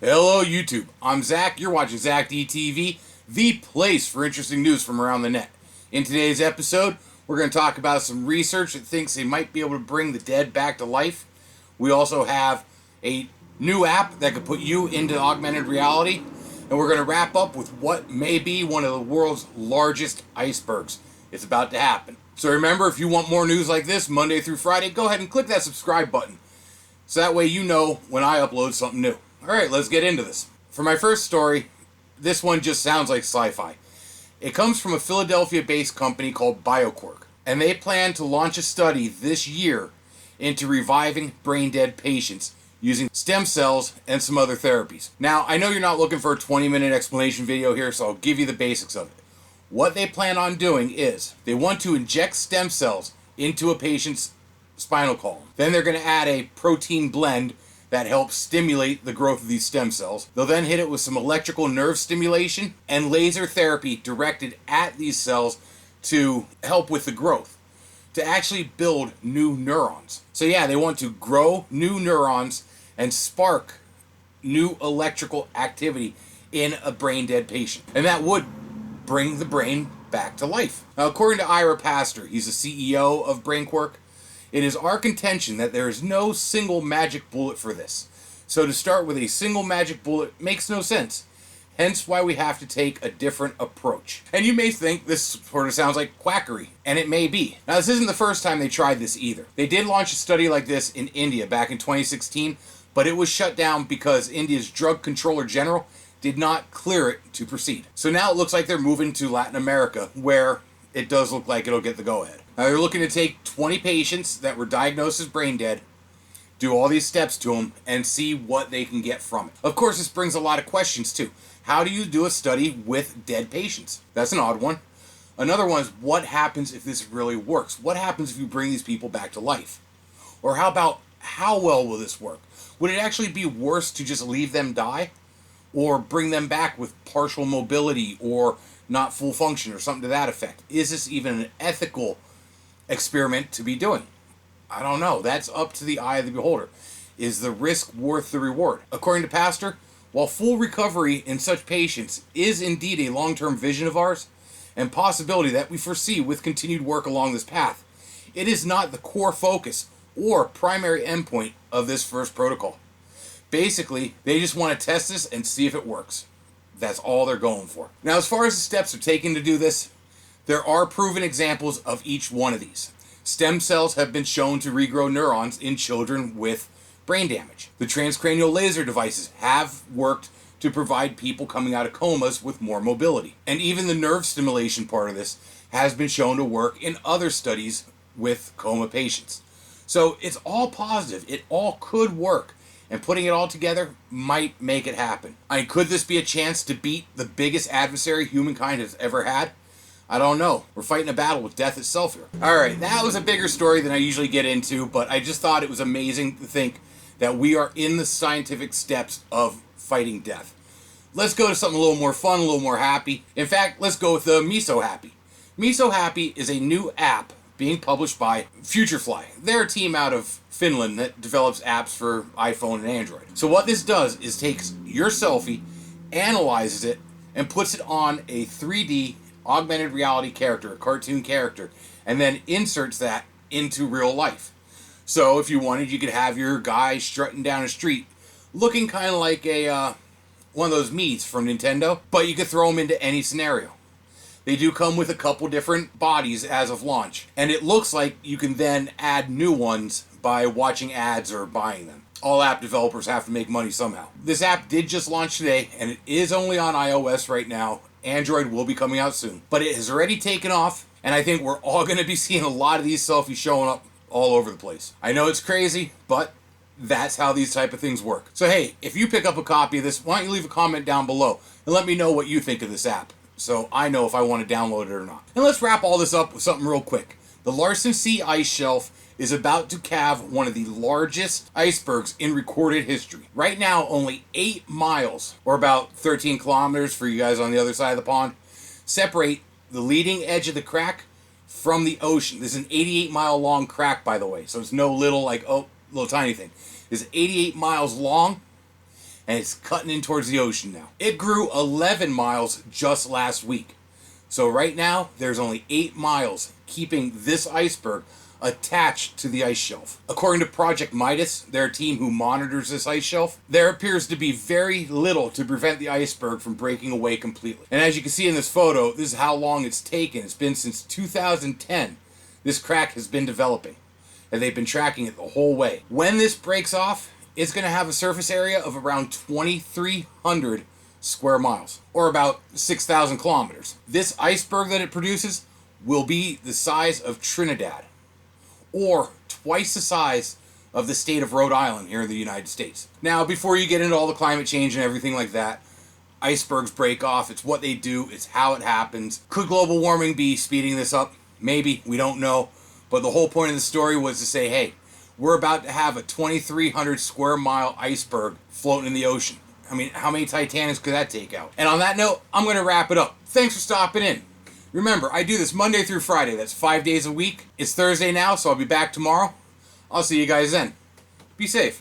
Hello YouTube, I'm Zach, you're watching Zach DTV, the place for interesting news from around the net. In today's episode, we're going to talk about some research that thinks they might be able to bring the dead back to life. We also have a new app that could put you into augmented reality. And we're going to wrap up with what may be one of the world's largest icebergs. It's about to happen. So remember, if you want more news like this Monday through Friday, go ahead and click that subscribe button. So that way you know when I upload something new. Alright, let's get into this. For my first story, this one just sounds like sci-fi. It comes from a Philadelphia-based company called Bioquark, and they plan to launch a study this year into reviving brain-dead patients using stem cells and some other therapies. Now, I know you're not looking for a 20-minute explanation video here, so I'll give you the basics of it. What they plan on doing is they want to inject stem cells into a patient's spinal column. Then they're going to add a protein blend that helps stimulate the growth of these stem cells. They'll then hit it with some electrical nerve stimulation and laser therapy directed at these cells to help with the growth, to actually build new neurons. So yeah, they want to grow new neurons and spark new electrical activity in a brain-dead patient. And that would bring the brain back to life. Now, according to Ira Pastor, he's the CEO of Bioquark, it is our contention that there is no single magic bullet for this. So to start with a single magic bullet makes no sense. Hence why we have to take a different approach. And you may think this sort of sounds like quackery, and it may be. Now, this isn't the first time they tried this either. They did launch a study like this in India back in 2016, but it was shut down because India's drug controller general did not clear it to proceed. So now it looks like they're moving to Latin America, where it does look like it'll get the go-ahead. Now, they're looking to take 20 patients that were diagnosed as brain dead, do all these steps to them, and see what they can get from it. Of course, this brings a lot of questions, too. How do you do a study with dead patients? That's an odd one. Another one is, what happens if this really works? What happens if you bring these people back to life? Or how about, how well will this work? Would it actually be worse to just leave them die? Or bring them back with partial mobility or not full function or something to that effect? Is this even an ethical experiment to be doing? I don't know. That's up to the eye of the beholder. Is the risk worth the reward? According to Pastor, while full recovery in such patients is indeed a long-term vision of ours and possibility that we foresee with continued work along this path, it is not the core focus or primary endpoint of this first protocol. Basically, they just want to test this and see if it works. That's all they're going for. Now, as far as the steps are taken to do this, there are proven examples of each one of these. Stem cells have been shown to regrow neurons in children with brain damage. The transcranial laser devices have worked to provide people coming out of comas with more mobility. And even the nerve stimulation part of this has been shown to work in other studies with coma patients. So it's all positive. It all could work. And putting it all together might make it happen. Could this be a chance to beat the biggest adversary humankind has ever had? I don't know. We're fighting a battle with death itself here. Alright, that was a bigger story than I usually get into, but I just thought it was amazing to think that we are in the scientific steps of fighting death. Let's go to something a little more fun, a little more happy. In fact, let's go with the MISO Happy. MISO Happy is a new app being published by Futurefly. They're a team out of Finland that develops apps for iPhone and Android. So what this does is takes your selfie, analyzes it, and puts it on a 3D augmented reality character, a cartoon character, and then inserts that into real life. So if you wanted, you could have your guy strutting down a street looking kind of like a one of those Mii's from Nintendo, but you could throw them into any scenario. They do come with a couple different bodies as of launch, and it looks like you can then add new ones by watching ads or buying them. All app developers have to make money somehow. This app did just launch today, and it is only on iOS right now. Android will be coming out soon. But it has already taken off, and I think we're all going to be seeing a lot of these selfies showing up all over the place. I know it's crazy, but that's how these type of things work. So hey, if you pick up a copy of this, why don't you leave a comment down below and let me know what you think of this app, so I know if I want to download it or not. And let's wrap all this up with something real quick. The Larson Sea ice shelf is about to calve one of the largest icebergs in recorded history. Right now, only 8 miles, or about 13 kilometers for you guys on the other side of the pond, separate the leading edge of the crack from the ocean. This is an 88-mile long crack, by the way, so it's no little, little tiny thing. It's 88 miles long, and it's cutting in towards the ocean now. It grew 11 miles just last week. So right now, there's only 8 miles keeping this iceberg attached to the ice shelf. According to Project Midas, their team who monitors this ice shelf, there appears to be very little to prevent the iceberg from breaking away completely. And as you can see in this photo, this is how long it's taken. It's been since 2010. This crack has been developing, and they've been tracking it the whole way. When this breaks off, it's going to have a surface area of around 2,300 square miles, or about 6,000 kilometers. This iceberg that it produces will be the size of Trinidad, or twice the size of the state of Rhode Island here in the United States. Now, before you get into all the climate change and everything like that, icebergs break off. It's what they do. It's how it happens. Could global warming be speeding this up? Maybe. We don't know. But the whole point of the story was to say, hey, we're about to have a 2,300 square mile iceberg floating in the ocean. I mean, how many Titanics could that take out? And on that note, I'm going to wrap it up. Thanks for stopping in. Remember, I do this Monday through Friday. That's 5 days a week. It's Thursday now, so I'll be back tomorrow. I'll see you guys then. Be safe.